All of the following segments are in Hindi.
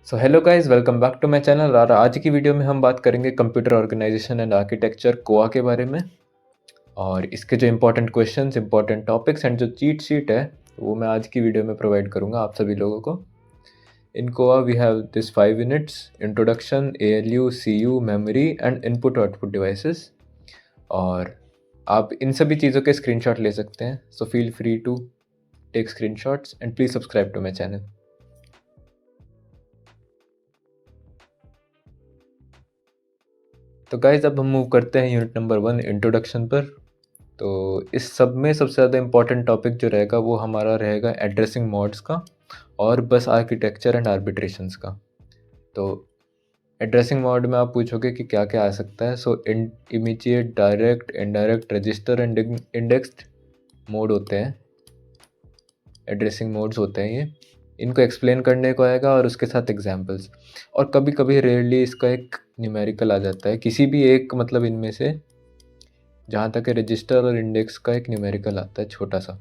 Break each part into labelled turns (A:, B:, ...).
A: So hello guys, welcome back to my channel. और आज की वीडियो में हम बात करेंगे कंप्यूटर ऑर्गेनाइजेशन एंड आर्किटेक्चर कोआ के बारे में। और इसके जो important questions, important topics and जो चीट शीट है वो मैं आज की वीडियो में प्रोवाइड करूंगा आप सभी लोगों को। In COA we have this 5 units: introduction, ALU, CU, memory and input output devices. और आप इन सभी चीज़ों के स्क्रीनशॉट ले सकते हैं। So feel free to take screenshots and please subscribe to my channel. तो गाइज अब हम मूव करते हैं यूनिट नंबर 1 इंट्रोडक्शन पर। तो इस सब में सबसे ज़्यादा इम्पॉर्टेंट टॉपिक जो रहेगा वो हमारा रहेगा एड्रेसिंग मोड्स का और बस आर्किटेक्चर एंड आर्बिट्रेशंस का। तो एड्रेसिंग मोड में आप पूछोगे कि क्या क्या आ सकता है। So immediate, direct, indirect, register and indexed mode होते हैं, एड्रेसिंग मोड्स होते हैं ये। इनको एक्सप्लेन करने को आएगा और उसके साथ एग्जांपल्स। और कभी कभी रेयरली इसका एक न्यूमेरिकल आ जाता है, किसी भी एक मतलब इनमें से, जहाँ तक रजिस्टर और इंडेक्स का एक न्यूमेरिकल आता है छोटा सा।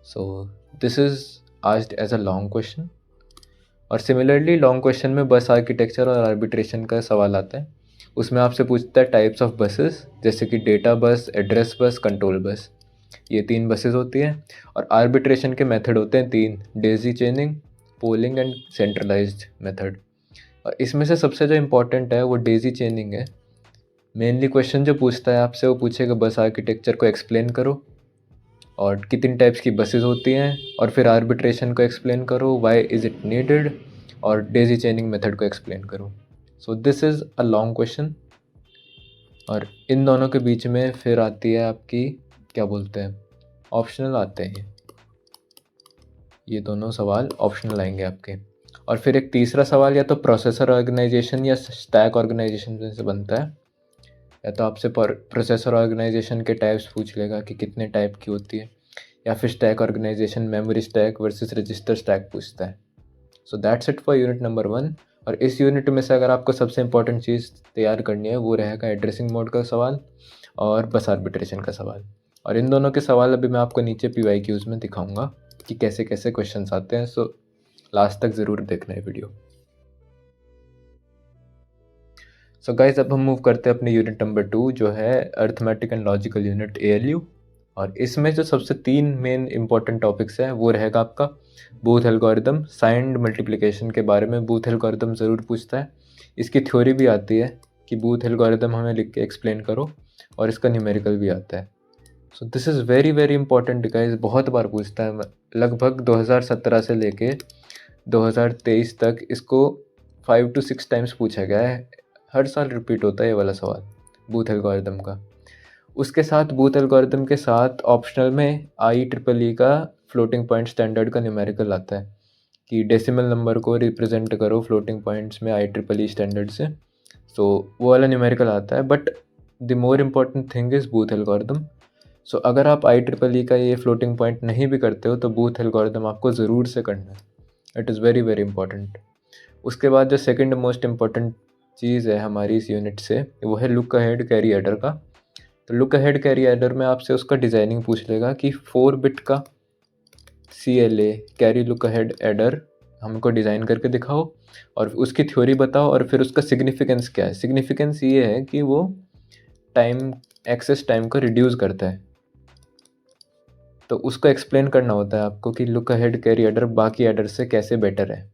A: So this is asked as a long question. और सिमिलरली लॉन्ग क्वेश्चन में बस आर्किटेक्चर और आर्बिट्रेशन का सवाल आता है। उसमें आपसे पूछता है टाइप्स ऑफ बसेस, जैसे कि data bus, address bus, control bus. ये 3 बसेस होती हैं। और आर्बिट्रेशन के मेथड होते हैं 3: Daisy chaining, polling and centralised method. और इसमें से सबसे जो इम्पोर्टेंट है वो डेजी चेनिंग है। मेनली क्वेश्चन जो पूछता है आपसे वो पूछेगा बस आर्किटेक्चर को एक्सप्लेन करो और कितनी टाइप्स की बसेस होती हैं, और फिर आर्बिट्रेशन को एक्सप्लेन करो, व्हाई इज़ इट नीडेड, और डेजी चेनिंग मेथड को एक्सप्लेन करो। सो this is a long question. और इन दोनों के बीच में फिर आती है आपकी, क्या बोलते हैं, ऑप्शनल आते हैं। ये दोनों सवाल ऑप्शनल आएंगे आपके। और फिर एक तीसरा सवाल या तो प्रोसेसर ऑर्गेनाइजेशन या स्टैक ऑर्गेनाइजेशन से बनता है। या तो आपसे प्रोसेसर ऑर्गेनाइजेशन के टाइप्स पूछ लेगा कि कितने टाइप की होती है, या फिर stack organization, memory stack versus register stack पूछता है। So that's it for unit number 1। और इस यूनिट में से अगर आपको सबसे इंपॉर्टेंट चीज़ तैयार करनी है वो रहेगा एड्रेसिंग मोड का सवाल और बस आर्बिट्रेशन का सवाल। और इन दोनों के सवाल अभी मैं आपको नीचे PYQs में दिखाऊंगा कि कैसे कैसे क्वेश्चंस आते हैं। सो लास्ट तक ज़रूर देखना है वीडियो। सो गाइज अब हम मूव करते हैं अपने यूनिट नंबर 2 जो है arithmetic and logical unit, ALU। और इसमें जो सबसे 3 मेन इंपॉर्टेंट टॉपिक्स हैं वो रहेगा आपका बूथ एल्गोरिदम। साइंड मल्टीप्लिकेशन के बारे में बूथ एल्गोरिदम ज़रूर पूछता है। इसकी थ्योरी भी आती है कि बूथ एल्गोरिदम हमें लिख के एक्सप्लेन करो, और इसका न्यूमेरिकल भी आता है। सो this is very very important guys, बहुत बार पूछता है। लगभग 2017 से लेके 2023 तक इसको 5 to 6 टाइम्स पूछा गया है। हर साल रिपीट होता है ये वाला सवाल बूथ एल्गोरिदम का। उसके साथ बूथ एल्गोरिदम के साथ ऑप्शनल में IEEE का फ्लोटिंग पॉइंट स्टैंडर्ड का न्यूमेरिकल आता है कि डेसिमल नंबर को रिप्रेजेंट करो फ्लोटिंग पॉइंट्स में IEEE स्टैंडर्ड से। सो वो वाला न्यूमेरिकल आता है। But the more important thing is Booth algorithm. सो अगर आप IEEE का ये फ्लोटिंग पॉइंट नहीं भी करते हो तो बूथ एल्गोरिदम आपको ज़रूर से करना है। It is very very important. उसके बाद जो सेकंड मोस्ट इम्पॉर्टेंट चीज़ है हमारी इस यूनिट से वो है लुक अहेड कैरी एडर का। तो लुक अहेड कैरी एडर में आपसे उसका डिज़ाइनिंग पूछ लेगा कि 4 बिट का CLA carry look ahead adder हमको डिज़ाइन करके दिखाओ और उसकी थ्योरी बताओ, और फिर उसका सिग्निफिकेंस क्या है। सिग्निफिकेंस ये है कि वो टाइम, एक्सेस टाइम को रिड्यूस करता है। तो उसको एक्सप्लेन करना होता है आपको कि लुक अहेड कैरी एडर बाकी एडर से कैसे बेटर है।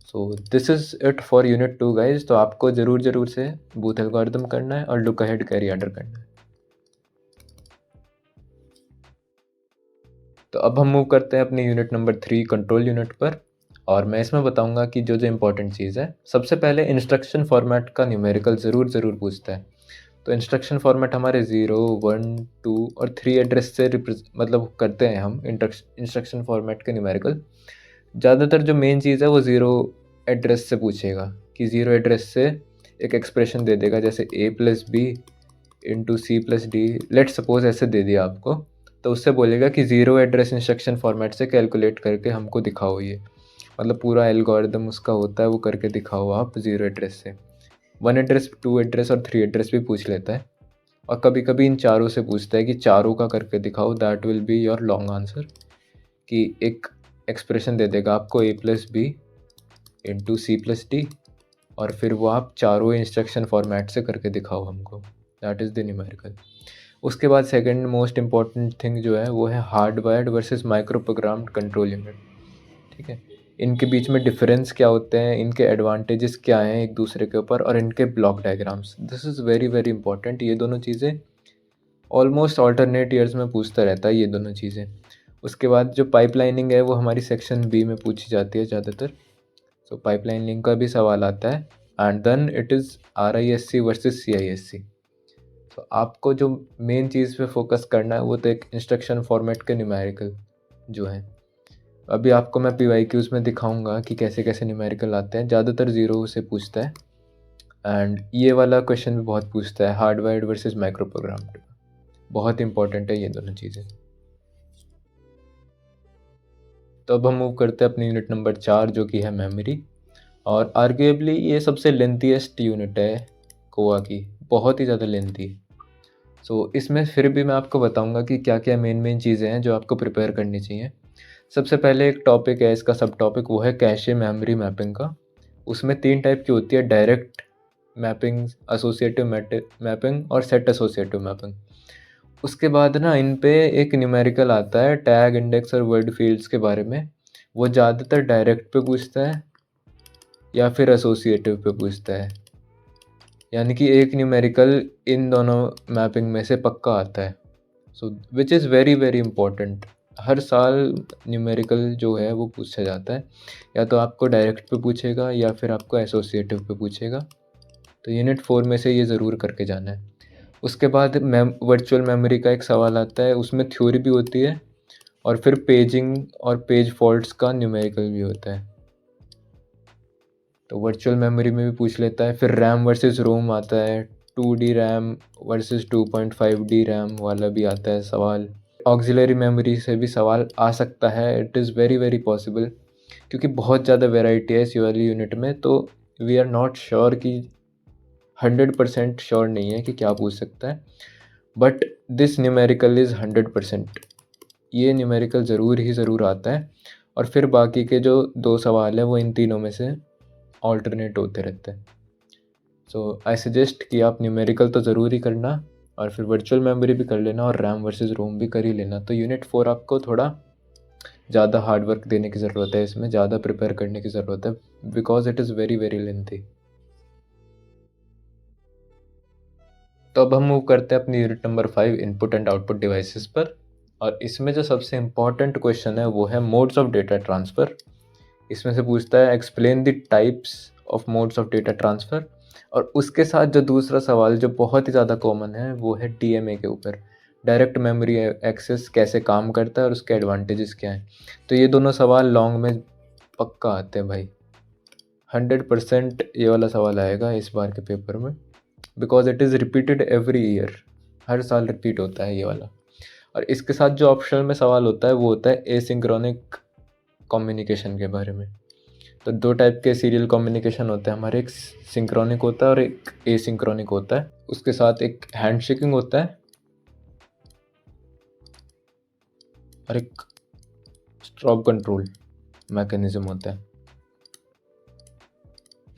A: सो this is it for unit 2 guys. तो आपको ज़रूर से बूथ एल्गोरिदम करना है और लुक अहेड कैरी एडर करना है। तो अब हम मूव करते हैं अपनी यूनिट नंबर 3 कंट्रोल यूनिट पर। और मैं इसमें बताऊंगा कि जो जो इम्पोर्टेंट चीज़ है, सबसे पहले इंस्ट्रक्शन फॉर्मेट का न्यूमेरिकल ज़रूर पूछता है। तो इंस्ट्रक्शन फॉर्मेट हमारे 0, 1, 2 और 3 एड्रेस से मतलब करते हैं हम इंस्ट्रक्शन फॉर्मेट के न्यूमेरिकल। ज़्यादातर जो मेन चीज़ है वो 0 एड्रेस से पूछेगा कि 0 एड्रेस से एक एक्सप्रेशन दे देगा, जैसे A+B into C+D, let suppose ऐसे दे दिया आपको। तो उससे बोलेगा कि 0 एड्रेस इंस्ट्रक्शन फॉर्मेट से कैलकुलेट करके हमको दिखाओ। ये मतलब पूरा एल्गोरिदम उसका होता है, वो करके दिखाओ आप 0 एड्रेस से। 1 एड्रेस, 2 एड्रेस और 3 एड्रेस भी पूछ लेता है। और कभी कभी इन चारों से पूछता है कि चारों का करके दिखाओ। That will be your long answer, कि एक एक्सप्रेशन दे देगा आपको A+B इंटू C+D, और फिर वो आप चारों इंस्ट्रक्शन फॉर्मेट से करके दिखाओ हमको। That is the numerical. उसके बाद सेकंड मोस्ट इम्पॉर्टेंट थिंग जो है वो है hardwired versus micro programmed control unit. ठीक है, इनके बीच में डिफरेंस क्या होते हैं, इनके एडवांटेजेस क्या हैं एक दूसरे के ऊपर, और इनके block diagrams. This is very very important. ये दोनों चीज़ें ऑलमोस्ट ऑल्टरनेट ईयर्स में पूछता रहता है ये दोनों चीज़ें। उसके बाद जो पाइपलाइनिंग है वो हमारी सेक्शन बी में पूछी जाती है ज़्यादातर। सो पाइपलाइनिंग का भी सवाल आता है। And then it is RISC versus CISC। तो आपको जो मेन चीज़ पे फोकस करना है वो तो एक इंस्ट्रक्शन फॉर्मेट के न्यूमेरिकल जो हैं। अभी आपको मैं PYQs में दिखाऊंगा कि कैसे कैसे न्यूमेरिकल आते हैं। ज़्यादातर ज़ीरो से पूछता है, एंड ये वाला क्वेश्चन भी बहुत पूछता है, हार्डवायर्ड वर्सेस माइक्रो प्रोग्राम्ड। बहुत इंपॉर्टेंट है ये दोनों चीज़ें। तो अब हम मूव करते हैं अपनी यूनिट नंबर 4 जो कि है मेमोरी, और आर्ग्यूएबली ये सबसे लेंथीएस्ट यूनिट है कोआ की, बहुत ही ज़्यादा लेंथी। सो इसमें फिर भी मैं आपको बताऊंगा कि क्या क्या मेन मेन चीज़ें हैं जो आपको प्रिपेयर करनी चाहिए। सबसे पहले एक टॉपिक है इसका, सब टॉपिक, वो है कैशे मेमोरी मैपिंग का। उसमें 3 टाइप की होती है, डायरेक्ट मैपिंग, एसोसिएटिव मैपिंग और सेट एसोसिएटिव मैपिंग। उसके बाद ना इन पे एक न्यूमेरिकल आता है टैग, इंडेक्स और वर्ड फील्ड्स के बारे में। वो ज़्यादातर डायरेक्ट पे पूछता है या फिर एसोसिएटिव पे पूछता है, यानी कि एक न्यूमेरिकल इन दोनों मैपिंग में से पक्का आता है। So which is very very important. हर साल न्यूमेरिकल जो है वो पूछा जाता है, या तो आपको डायरेक्ट पे पूछेगा या फिर आपको एसोसिएटिव पे पूछेगा। तो यूनिट 4 में से ये ज़रूर करके जाना है। उसके बाद वर्चुअल मेमोरी का एक सवाल आता है, उसमें थ्योरी भी होती है और फिर पेजिंग और पेज फॉल्ट्स का न्यूमेरिकल भी होता है। तो वर्चुअल मेमोरी में भी पूछ लेता है। फिर रैम वर्सेस रोम आता है, 2D RAM versus 2.5D RAM वाला भी आता है सवाल। ऑक्सिलरी मेमोरी से भी सवाल आ सकता है, it is very very possible, क्योंकि बहुत ज़्यादा वेराइटी है इस वाली यूनिट में। तो वी आर नॉट श्योर कि 100% श्योर नहीं है कि क्या पूछ सकता है, बट दिस न्यूमेरिकल इज़ 100%। ये न्यूमेरिकल ज़रूर आता है। और फिर बाकी के जो 2 सवाल हैं वो इन तीनों में से ऑल्टरनेट होते रहते हैं। सो आई सजेस्ट कि आप न्यूमेरिकल तो ज़रूर ही करना, और फिर वर्चुअल मेमोरी भी कर लेना, और रैम वर्सेस रोम भी कर ही लेना। तो यूनिट 4 आपको थोड़ा ज़्यादा हार्ड वर्क देने की ज़रूरत है, इसमें ज़्यादा प्रिपेयर करने की ज़रूरत है, because it is very very lengthy. तो अब हम मूव करते हैं अपनी unit number 5 input and output devices पर, और इसमें जो सबसे इम्पॉर्टेंट क्वेश्चन है वो है मोड्स ऑफ डेटा ट्रांसफ़र। इसमें से पूछता है explain the types of modes of data transfer, और उसके साथ जो दूसरा सवाल जो बहुत ही ज़्यादा कॉमन है वो है DMA के ऊपर, डायरेक्ट मेमोरी एक्सेस कैसे काम करता है और उसके एडवांटेजेस क्या हैं। तो ये दोनों सवाल लॉन्ग में पक्का आते हैं भाई, 100% ये वाला सवाल आएगा इस बार के पेपर में, because it is repeated every year, हर साल रिपीट होता है ये वाला। और इसके साथ जो ऑप्शनल में सवाल होता है वो होता है एसिंक्रोनिक कम्युनिकेशन के बारे में। तो 2 टाइप के सीरियल कम्युनिकेशन होते हैं हमारे, एक सिंक्रोनिक होता है और एक एसिंक्रोनिक होता है। उसके साथ एक हैंडशेकिंग होता है और एक स्टॉप कंट्रोल मैकेनिज्म होता है।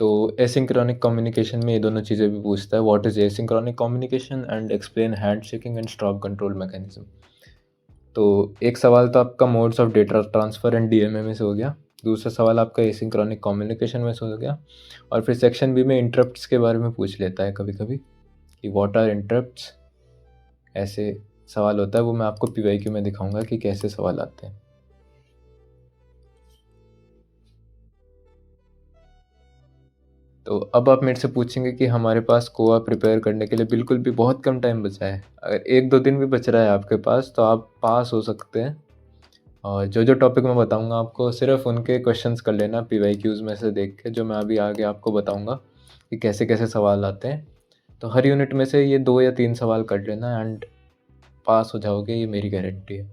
A: तो एसिंक्रोनिक कम्युनिकेशन में ये दोनों चीज़ें भी पूछता है, what is asynchronic communication and explain handshaking and stop control mechanism. तो एक सवाल तो आपका modes of data transfer and DMA में से हो गया, दूसरा सवाल आपका एसिंक्रोनिक कम्युनिकेशन में से हो गया, और फिर सेक्शन बी में इंटरप्ट्स के बारे में पूछ लेता है कभी कभी कि व्हाट आर इंटरप्ट्स, ऐसे सवाल होता है। वो मैं आपको PYQ में दिखाऊंगा कि कैसे सवाल आते हैं। तो अब आप मेरे से पूछेंगे कि हमारे पास कोआ प्रिपेयर करने के लिए बिल्कुल भी बहुत कम टाइम बचा है, अगर 1-2 दिन भी बच रहा है आपके पास तो आप पास हो सकते हैं। और जो जो टॉपिक मैं बताऊंगा आपको सिर्फ उनके क्वेश्चंस कर लेना PYQs में से देख के, जो मैं अभी आगे आपको बताऊंगा कि कैसे कैसे सवाल आते हैं। तो हर यूनिट में से ये 2 या 3 सवाल कर लेना एंड पास हो जाओगे, ये मेरी गारंटी है।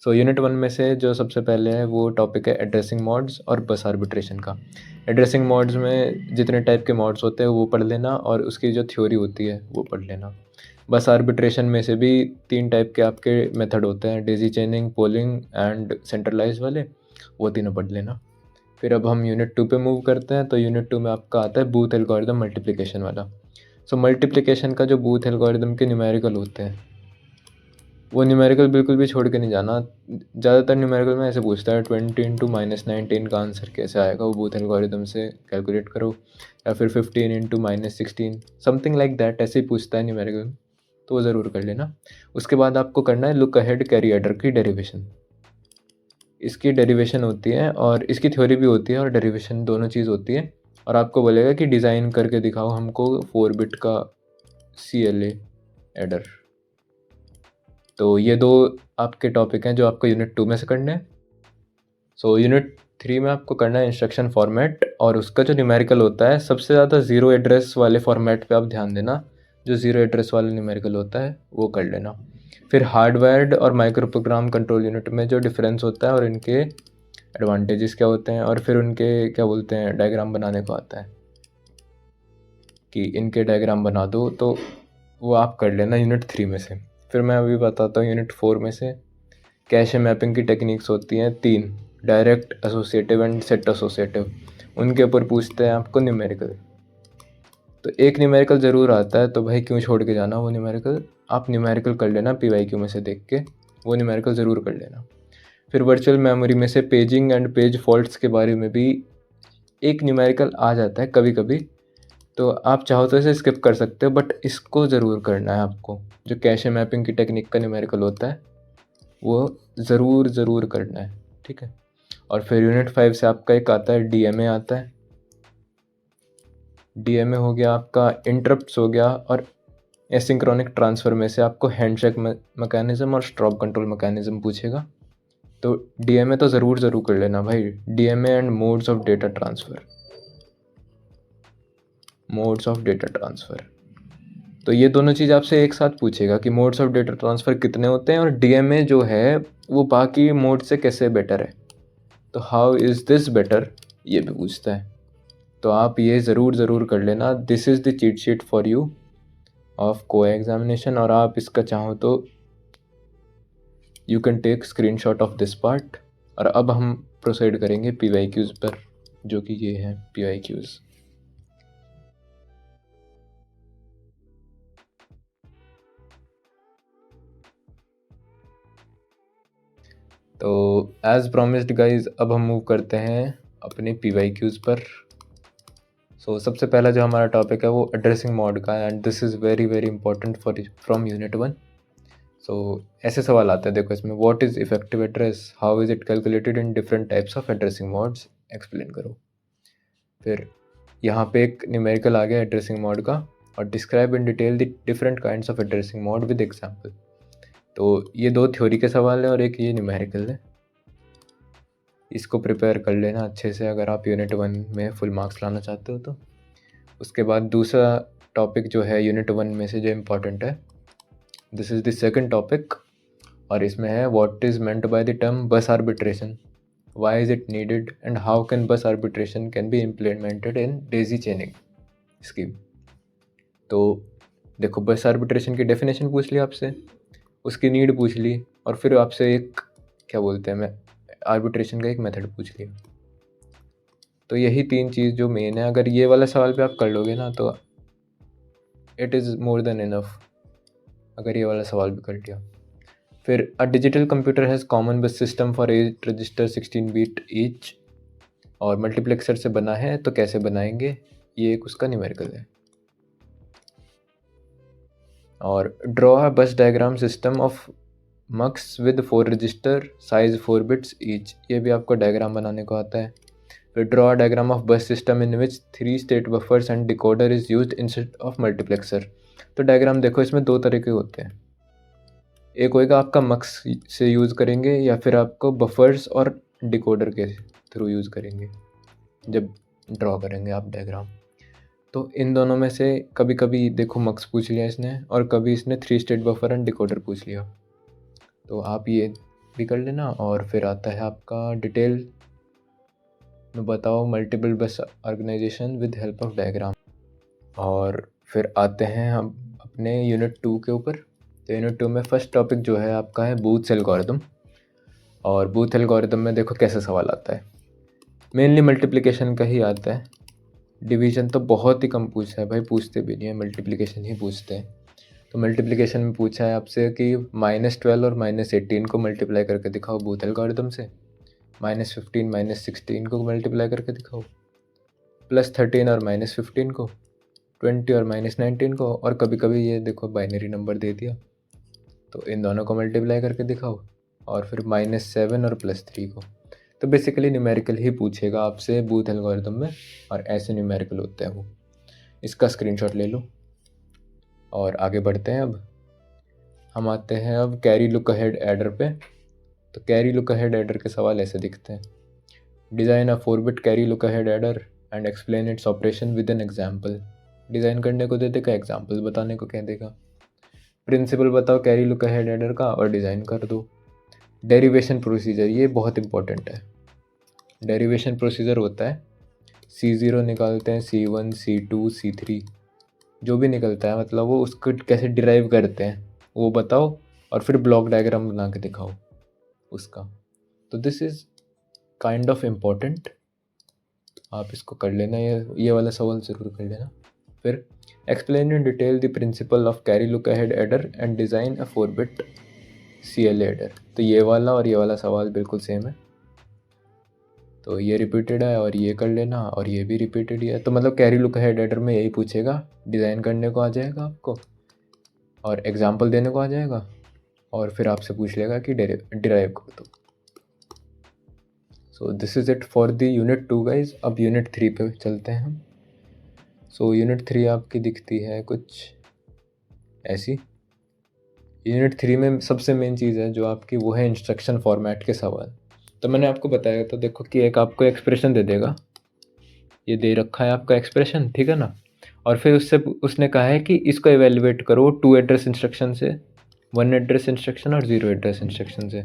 A: सो यूनिट 1 में से जो सबसे पहले है वो टॉपिक है एड्रेसिंग मॉड्स और बस आर्बिट्रेशन का। एड्रेसिंग मॉड्स में जितने टाइप के मॉड्स होते हैं वो पढ़ लेना, और उसकी जो थ्योरी होती है वो पढ़ लेना। बस आर्बिट्रेशन में से भी 3 टाइप के आपके मेथड होते हैं, daisy chaining, polling and centralize वाले, वो तीनों पढ़ लेना। फिर अब हम यूनिट 2 पे मूव करते हैं। तो यूनिट 2 में आपका आता है बूथ एल्गोरिदम मल्टीप्लिकेशन वाला। सो मल्टीप्लिकेशन का जो बूथ एल्गोरिदम के न्यूमेरिकल होते हैं, वो न्यूमेरिकल बिल्कुल भी छोड़ के नहीं जाना। ज़्यादातर न्यूमेरिकल में ऐसे पूछता है 20 इंटू -19 का आंसर कैसे आएगा, वो बूथ एल्गोरिदम से कैलकुलेट करो, या फिर 15 इंटू -16 समथिंग लाइक दैट, ऐसे ही पूछता है न्यूमेरिकल में, तो वो ज़रूर कर लेना। उसके बाद आपको करना है लुक अहेड कैरी एडर की डेरिवेशन। इसकी डेरिवेशन होती है और इसकी थ्योरी भी होती है और डेरिवेशन दोनों चीज़ होती है। और आपको बोलेगा कि डिज़ाइन करके दिखाओ हमको 4 बिट का CLA एडर। तो ये दो आपके टॉपिक हैं जो आपको यूनिट 2 में से करने हैं। सो यूनिट 3 में आपको करना है इंस्ट्रक्शन फॉर्मेट, और उसका जो न्यूमेरिकल होता है सबसे ज़्यादा ज़ीरो एड्रेस वाले फॉर्मेट पे आप ध्यान देना। जो ज़ीरो एड्रेस वाला न्यूमेरिकल होता है वो कर लेना। फिर हार्डवायर्ड और माइक्रो प्रोग्राम कंट्रोल यूनिट में जो डिफरेंस होता है और इनके एडवांटेजेस क्या होते हैं, और फिर उनके क्या बोलते हैं डायग्राम बनाने को आता है कि इनके डायग्राम बना दो, तो वो आप कर लेना यूनिट 3 में से। फिर मैं अभी बताता हूँ यूनिट 4 में से। कैशे मैपिंग की टेक्निक्स होती हैं 3, direct, associative and set associative. उनके ऊपर पूछते हैं आपको न्यूमेरिकल। तो एक न्यूमेरिकल ज़रूर आता है, तो भाई क्यों छोड़ के जाना वो न्यूमेरिकल। आप न्यूमेरिकल कर लेना PYQ में से देख के, वो न्यूमेरिकल ज़रूर कर लेना। फिर वर्चुअल मेमोरी में से पेजिंग एंड पेज फॉल्ट्स के बारे में भी एक न्यूमेरिकल आ जाता है कभी कभी, तो आप चाहो तो इसे स्किप कर सकते हो, बट इसको ज़रूर करना है आपको। जो कैशे मैपिंग की टेक्निक का न्यूमेरिकल होता है वो ज़रूर करना है, ठीक है। और फिर यूनिट 5 से आपका एक आता है DMA आता है। DMA हो गया आपका इंटरप्ट्स हो गया, और एसिंक्रोनिक ट्रांसफ़र में से आपको हैंडशेक मैकेनिज़्म और स्टॉप कंट्रोल मैकेनिज़्म पूछेगा। तो DMA तो ज़रूर कर लेना भाई। DMA and modes of data transfer, तो ये दोनों चीज़ आपसे एक साथ पूछेगा कि मोड्स ऑफ डेटा ट्रांसफ़र कितने होते हैं, और DMA जो है वो बाकी मोड से कैसे बेटर है, तो हाउ इज़ दिस बेटर, ये भी पूछता है। तो आप ये ज़रूर कर लेना। This is the cheat sheet for you of COA examination, और आप इसका चाहो तो you can take screenshot of this part. और अब हम प्रोसीड करेंगे PYQs पर, जो कि ये हैं PYQs। तो एज़ प्रॉमिस्ड गाइज, अब हम मूव करते हैं अपने PYQs पर। सबसे पहला जो हमारा टॉपिक है वो एड्रेसिंग मोड का है, and this is very important from unit 1। ऐसे सवाल आते हैं, देखो इसमें, what is effective address, how is it calculated in different types of addressing modes, explain करो। फिर यहाँ पे एक न्यूमेरिकल आ गया एड्रेसिंग मोड का, और describe in detail the different kinds of addressing mode with example. तो ये 2 थ्योरी के सवाल है और एक ये न्यूमेरिकल है। इसको प्रिपेयर कर लेना अच्छे से अगर आप यूनिट 1 में फुल मार्क्स लाना चाहते हो तो। उसके बाद दूसरा टॉपिक जो है यूनिट 1 में से जो इम्पॉर्टेंट है, this is the second topic, और इसमें है what is meant by the term bus arbitration, why is it needed, and how can bus arbitration can be implemented in daisy chaining scheme. तो देखो, बस आर्बिट्रेशन की डेफिनेशन पूछ ली आपसे, उसकी नीड पूछ ली, और फिर आपसे एक क्या बोलते हैं, मैं आर्बिट्रेशन का एक मेथड पूछ लिया। तो यही 3 चीज़ जो मेन है, अगर ये वाला सवाल पे आप कर लोगे ना तो it is more than enough, अगर ये वाला सवाल भी कर लिया। फिर a digital computer has common bus system for 8 register 16 bit each, और मल्टीप्लेक्सर से बना है तो कैसे बनाएंगे, ये एक उसका न्यूमेरिकल है। और draw a bus diagram system of mux with 4 register size 4 bits each, ये भी आपको डायग्राम बनाने को आता है। फिर draw a diagram of bus system in which 3 state buffers and decoder is used instead of multiplexer. तो डायग्राम देखो, इसमें 2 तरह के होते हैं। एक होएगा आपका मक्स से यूज़ करेंगे, या फिर आपको बफर्स और डिकोडर के थ्रू यूज़ करेंगे जब ड्रॉ करेंगे आप डायग्राम। तो इन दोनों में से कभी कभी देखो मक्स पूछ लिया इसने, और कभी इसने 3 स्टेट बफर एंड डिकोडर पूछ लिया, तो आप ये भी कर लेना। और फिर आता है आपका डिटेल में बताओ multiple bus organization with help of diagram. और फिर आते हैं हम अपने यूनिट 2 के ऊपर। तो यूनिट 2 में फर्स्ट टॉपिक जो है आपका है बूथ एल्गोरिथम। और बूथ एल्गोरिथम में देखो कैसे सवाल आता है मेनली मल्टीप्लिकेशन का ही आता है, डिवीज़न तो बहुत ही कम पूछा है भाई, पूछते भी नहीं है, मल्टीप्लिकेशन ही पूछते हैं। तो मल्टीप्लिकेशन में पूछा है आपसे कि -12 और -18 को मल्टीप्लाई करके दिखाओ बूथ एल्गोरिथम से, -15 -16 को मल्टीप्लाई करके दिखाओ, +13 और -15 को, 20 और -19 को, और कभी कभी ये देखो बाइनरी नंबर दे दिया तो इन दोनों को मल्टीप्लाई करके दिखाओ, और फिर -7 और +3 को। तो बेसिकली न्यूमेरिकल ही पूछेगा आपसे बूथ एल्गोरिथम में, और ऐसे न्यूमेरिकल होते हैं वो। इसका स्क्रीनशॉट ले लो और आगे बढ़ते हैं। अब हम आते हैं अब कैरी लुक अहेड एडर पे। तो कैरी लुक अहेड एडर के सवाल ऐसे दिखते हैं। Design a four bit carry look ahead adder and explain its operation with an example. Design करने को दे देगा, एग्जाम्पल बताने को कह देगा। प्रिंसिपल बताओ कैरी लुक अहेड एडर का और डिज़ाइन कर दो। डेरिवेशन प्रोसीजर, ये बहुत इंपॉर्टेंट है। डेरिवेशन प्रोसीजर होता है C0 निकालते हैं, C1 C2 C3 जो भी निकलता है, मतलब वो उसको कैसे डिराइव करते हैं वो बताओ, और फिर ब्लॉक डायग्राम बना के दिखाओ उसका। तो this is kind of important, आप इसको कर लेना, ये वाला सवाल ज़रूर कर लेना। फिर explain in detail the principle of carry look ahead adder and design a four bit CLA adder. तो ये वाला और ये वाला सवाल बिल्कुल सेम है, तो ये रिपीटेड है और ये कर लेना, और ये भी रिपीटेड ही है। तो मतलब कैरी लुक अहेड एडर में यही पूछेगा, डिज़ाइन करने को आ जाएगा आपको, और एग्जाम्पल देने को आ जाएगा, और फिर आपसे पूछ लेगा कि डिराइव कर दो। सो this is it for the unit 2 guys. अब यूनिट 3 पे चलते हैं हम। सो यूनिट 3 आपकी दिखती है कुछ ऐसी। यूनिट 3 में सबसे मेन चीज़ है जो आपकी, वो है इंस्ट्रक्शन फॉर्मेट के सवाल। तो मैंने आपको बताया, तो देखो कि एक आपको एक्सप्रेशन दे देगा, ये दे रखा है आपका एक्सप्रेशन, ठीक है ना, और फिर उसने कहा है कि इसको एवेल्युएट करो 2 एड्रेस इंस्ट्रक्शन से, 1 एड्रेस इंस्ट्रक्शन और 0 एड्रेस इंस्ट्रक्शन से।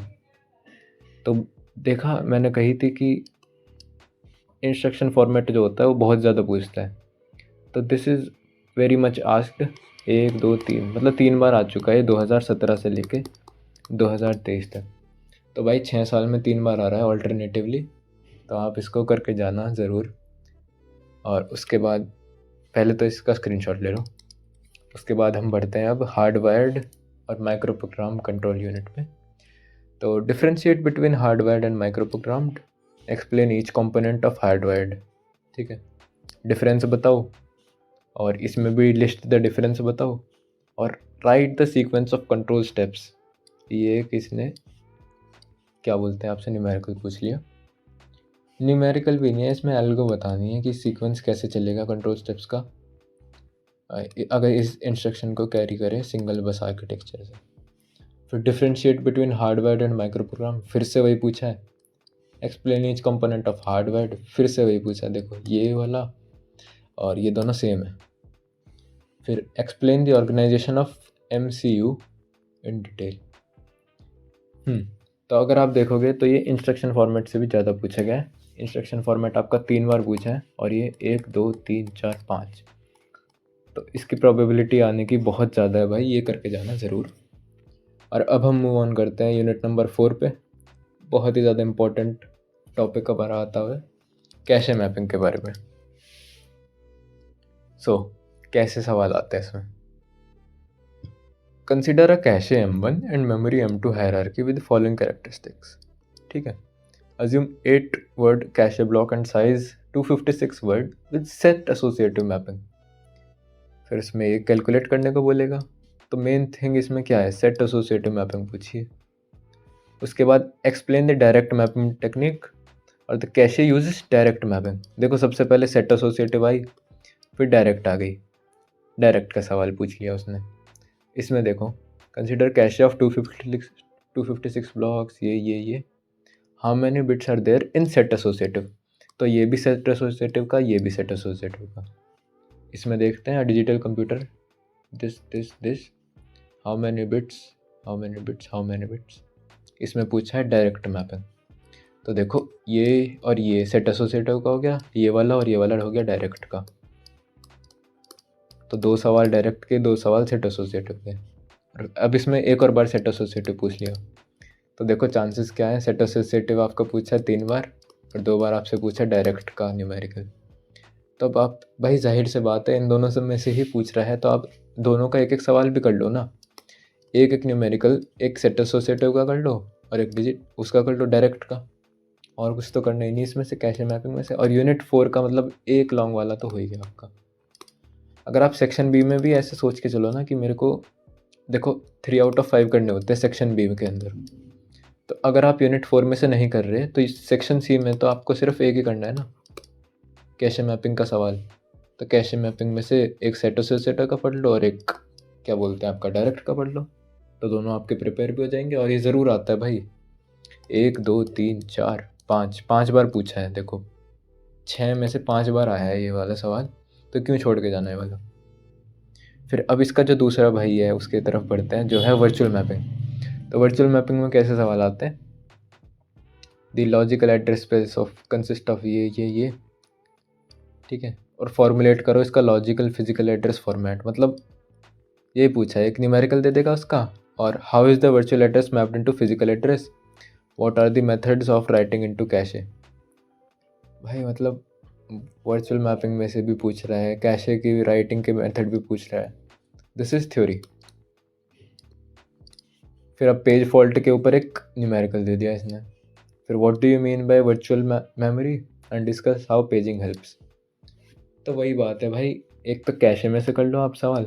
A: तो देखा मैंने कही थी कि इंस्ट्रक्शन फॉर्मेट जो होता है वो बहुत ज़्यादा पूछता है। तो this is very much asked, 1 2 3 मतलब 3 बार आ चुका है 2017 से लेके 2023 तक। तो भाई 6 साल में 3 बार आ रहा है ऑल्टरनेटिवली, तो आप इसको करके जाना ज़रूर। और उसके बाद पहले तो इसका स्क्रीनशॉट ले लो। उसके बाद हम बढ़ते हैं अब हार्डवायर्ड और माइक्रो प्रोग्राम कंट्रोल यूनिट में। तो differentiate between hardwired and micro programmed, explain each component of hardwired. ठीक है, डिफरेंस बताओ, और इसमें भी लिस्ट द डिफरेंस बताओ, और right the sequence of control steps. ये किसने क्या बोलते हैं आपसे न्यूमेरिकल पूछ लिया, न्यूमेरिकल भी नहीं है, इसमें एल्गो बतानी है कि सीक्वेंस कैसे चलेगा कंट्रोल स्टेप्स का अगर इस इंस्ट्रक्शन को कैरी करें सिंगल बस आर्किटेक्चर से। फिर differentiate between hardwired and micro program, फिर से वही पूछा है। Explain each component of hardwired, फिर से वही पूछा, देखो ये वाला और ये दोनों सेम है। फिर explain the organization of MCU in detail. तो अगर आप देखोगे तो ये इंस्ट्रक्शन फॉर्मेट से भी ज़्यादा पूछा गया है। इंस्ट्रक्शन फॉर्मेट आपका 3 बार पूछा है, और ये 1 2 3 4 5, तो इसकी प्रोबेबिलिटी आने की बहुत ज़्यादा है भाई, ये करके जाना ज़रूर। और अब हम मूव ऑन करते हैं यूनिट नंबर 4 पे। बहुत ही ज़्यादा इम्पोर्टेंट टॉपिक का बारा आता हुआ कैशे मैपिंग के बारे में। सो कैसे सवाल आते हैं इसमें। Consider a cache M1 and memory M2 hierarchy with following characteristics. ठीक है, assume 8 word cache block and size 256 word with set associative mapping। फिर इसमें ये कैलकुलेट करने को बोलेगा, तो मेन थिंग इसमें क्या है, सेट एसोसिएटिव मैपिंग पूछिए। उसके बाद explain the direct mapping technique और the cache uses direct mapping. देखो सबसे पहले सेट एसोसिएटिव आई, फिर डायरेक्ट आ गई, डायरेक्ट का सवाल पूछ लिया उसने। इसमें देखो कंसिडर कैशे ऑफ 256 ब्लॉक्स, ये how many bits are there in set associative, तो ये भी सेट एसोसिएटिव का, ये भी सेट एसोसिएटिव का। इसमें देखते हैं digital computer, this how many bits. इसमें पूछा है डायरेक्ट मैपिंग, तो देखो ये और ये सेट एसोसिएटिव का हो गया, ये वाला और ये वाला हो गया डायरेक्ट का। तो 2 सवाल डायरेक्ट के, 2 सवाल सेट एसोसिएटिव के। और अब इसमें एक और बार सेट एसोसिएटिव पूछ लिया, तो देखो चांसेस क्या है, सेट एसोसिएटिव आपका पूछा है 3 बार, और 2 बार आपसे पूछा डायरेक्ट का न्यूमेरिकल। तो अब आप भाई ज़ाहिर सी बात है इन दोनों सब में से ही पूछ रहा है तो आप दोनों का एक-एक सवाल भी कर लो ना। एक-एक न्यूमेरिकल, एक सेट एसोसिएटिव का कर लो और एक डिजिट उसका कर लो डायरेक्ट का। और कुछ तो करना ही नहीं इसमें से, कैशे मैपिंग में से। और यूनिट 4 का मतलब एक लॉन्ग वाला तो हो ही गया आपका। अगर आप सेक्शन बी में भी ऐसे सोच के चलो ना कि मेरे को देखो 3 आउट ऑफ 5 करने होते हैं सेक्शन बी के अंदर। तो अगर आप यूनिट 4 में से नहीं कर रहे तो इस सेक्शन सी में तो आपको सिर्फ एक ही करना है ना, कैशे मैपिंग का सवाल। तो कैशे मैपिंग में से एक सेट एसोसिएटिव का पढ़ लो और एक क्या बोलते हैं आपका डायरेक्ट का पढ़ लो। तो दोनों आपके प्रिपेयर भी हो जाएंगे। और ये ज़रूर आता है भाई, 1 2 3 4 5 5 बार पूछा है देखो, 6 में से 5 बार आया है ये वाला सवाल। तो क्यों छोड़ के जाना है वाला। फिर अब इसका जो दूसरा भाई है उसके तरफ बढ़ते हैं, जो है वर्चुअल मैपिंग। तो वर्चुअल मैपिंग में कैसे सवाल आते हैं, the logical address space of consist of ये, ठीक है। और फॉर्मुलेट करो इसका लॉजिकल फिजिकल एड्रेस फॉर्मेट। मतलब ये पूछा है, एक न्यूमेरिकल दे देगा उसका, और how is the virtual address mapped into physical address, what are the methods of writing into cache. भाई मतलब वर्चुअल मैपिंग में से भी पूछ रहा है, कैशे की राइटिंग के मेथड भी पूछ रहा है। This is theory. फिर अब पेज फॉल्ट के ऊपर एक न्यूमेरिकल दे दिया इसने। फिर what do you mean by virtual memory and discuss how paging helps. तो वही बात है भाई, एक तो कैशे में से कर लो आप सवाल,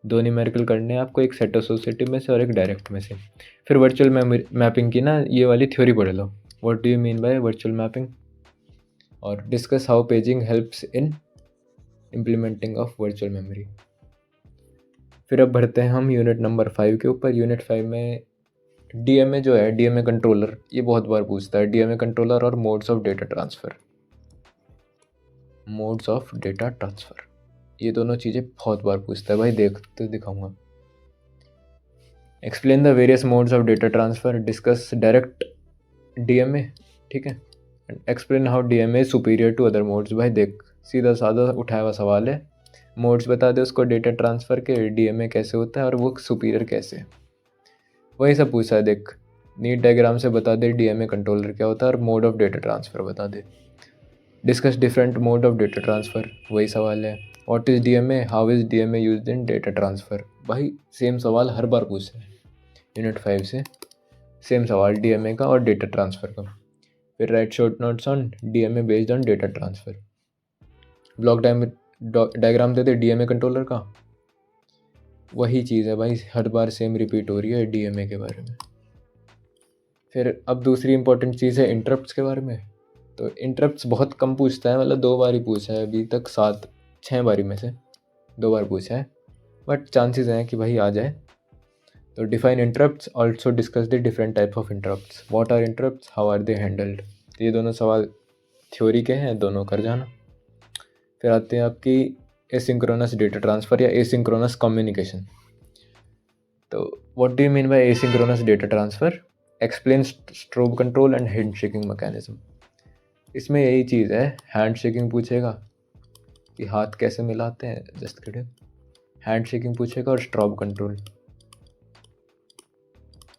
A: 2 न्यूमेरिकल करने हैं आपको, एक सेट एसोसिएटिव में से और एक डायरेक्ट में से। फिर वर्चुअल मैपिंग की ना ये वाली थ्योरी पढ़ लो, what do you mean by virtual mapping, और discuss how paging helps in implementing of virtual memory. फिर अब बढ़ते हैं हम यूनिट नंबर 5 के ऊपर। यूनिट 5 में डीएमए जो है, डीएमए कंट्रोलर, ये बहुत बार पूछता है। डीएमए कंट्रोलर और modes of data transfer. Modes of data transfer ये दोनों चीज़ें बहुत बार पूछता है भाई, देख तो दिखाऊंगा। Explain the various modes of data transfer, discuss direct DMA, ठीक है, explain how DMA superior to other modes. भाई देख सीधा साधा उठाया हुआ सवाल है, मोड्स बता दे उसको डेटा ट्रांसफ़र के, डीएमए कैसे होता है और वो सुपीरियर कैसे है, वही सब पूछा है। देख नीट डायग्राम से बता दे डीएमए कंट्रोलर क्या होता है और मोड ऑफ डेटा ट्रांसफ़र बता दे। Discuss different mode of data transfer, वही सवाल है। What is DMA, how is DMA used in data transfer. भाई सेम सवाल हर बार पूछ रहे हैं यूनिट 5 से, सेम सवाल डीएमए का और डेटा ट्रांसफ़र का। फिर right short notes on DMA based on data transfer. Block diagram they they DMA controller का, वही चीज़ है भाई, हर बार सेम रिपीट हो रही है डीएमए के बारे में। फिर अब दूसरी इंपॉर्टेंट चीज़ है इंटरप्ट्स के बारे में। तो इंटरप्ट्स बहुत कम पूछता है, मतलब 2 बार ही पूछा है अभी तक, 6 बारी में से 2 बार पूछा है, बट चांसेस हैं कि भाई आ जाए। तो define interrupts, also discuss the different type of interrupts, what are interrupts, how are they handled. तो ये दोनों सवाल थ्योरी के हैं, दोनों कर जाना। फिर आते हैं आपकी एसिंक्रोनस डेटा ट्रांसफ़र या एसिंक्रोनस कम्युनिकेशन। तो what do you mean bye asynchronous data transfer, explain strobe control and hand shaking mechanism. इसमें यही चीज़ है, हैंड शेकिंग पूछेगा कि हाथ कैसे मिलाते हैं, जस्ट किडिंग, हैंड शेकिंग पूछेगा और स्ट्रोब कंट्रोल।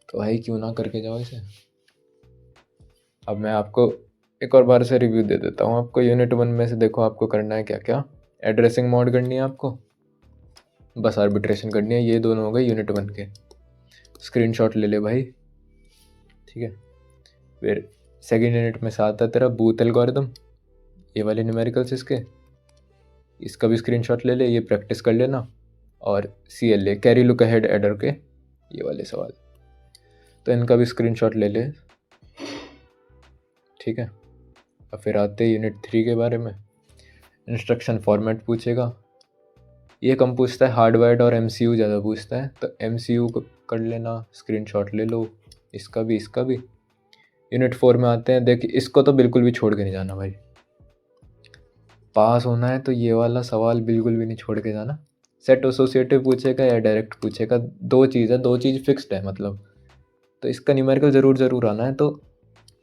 A: तो भाई क्यों ना करके जाओ इसे। अब मैं आपको एक और बार से रिव्यू दे देता हूँ आपको। यूनिट 1 में से देखो आपको करना है क्या क्या, एड्रेसिंग मोड करनी है आपको, बस आर्बिट्रेशन करनी है, ये दोनों हो गए यूनिट 1 के। स्क्रीनशॉट ले ले भाई, ठीक है। फिर सेकेंड यूनिट में से आता है तेरा बूथ एल्गोरिदम, ये वाले न्यूमेरिकल्स इसका भी स्क्रीनशॉट ले ले, ये प्रैक्टिस कर लेना। और CLA carry look ahead adder के ये वाले सवाल, तो इनका भी स्क्रीनशॉट ले ले, ठीक है। अब फिर आते हैं यूनिट 3 के बारे में। इंस्ट्रक्शन फॉर्मेट पूछेगा, ये कम पूछता है, हार्डवायर्ड और MCU ज़्यादा पूछता है, तो MCU को कर लेना, स्क्रीनशॉट ले लो, इसका भी इसका भी। यूनिट 4 में आते हैं, देख इसको तो बिल्कुल भी छोड़ के नहीं जाना भाई, पास होना है तो ये वाला सवाल बिल्कुल भी नहीं छोड़ के जाना। सेट एसोसिएटिव पूछेगा या डायरेक्ट पूछेगा, 2 चीज़ है, 2 चीज़ फिक्स्ड है मतलब। तो इसका न्यूमेरिकल ज़रूर आना है, तो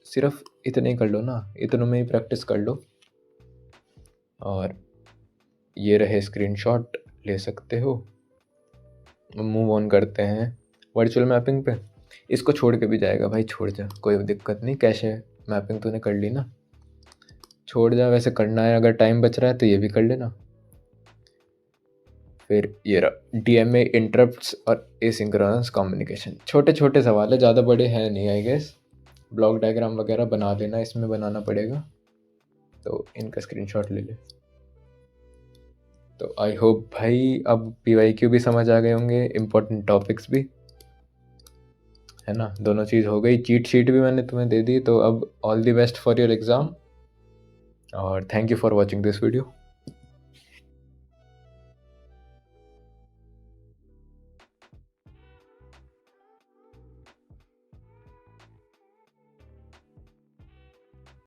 A: सिर्फ इतने ही कर लो ना, इतनों में ही प्रैक्टिस कर लो। और ये रहे स्क्रीनशॉट, ले सकते हो। मूव ऑन करते हैं वर्चुअल मैपिंग पे। इसको छोड़ के भी जाएगा भाई, छोड़ जा, कोई दिक्कत नहीं, कैशे मैपिंग तूने कर ली ना, छोड़ जा, वैसे करना है अगर टाइम बच रहा है तो ये भी कर लेना। फिर ये रहा डीएमए इंटरप्ट्स और एसिंक्रोनस कम्युनिकेशन। छोटे छोटे सवाल है, ज़्यादा बड़े हैं नहीं आई गेस। ब्लॉक डायग्राम वगैरह बना लेना, इसमें बनाना पड़ेगा, तो इनका स्क्रीनशॉट ले ले। तो आई होप भाई अब पीवाईक्यू भी समझ आ गए होंगे, इम्पोर्टेंट टॉपिक्स भी, है ना। दोनों चीज़ हो गई, चीट शीट भी मैंने तुम्हें दे दी। तो अब all the best for your exam और thank you for watching this video.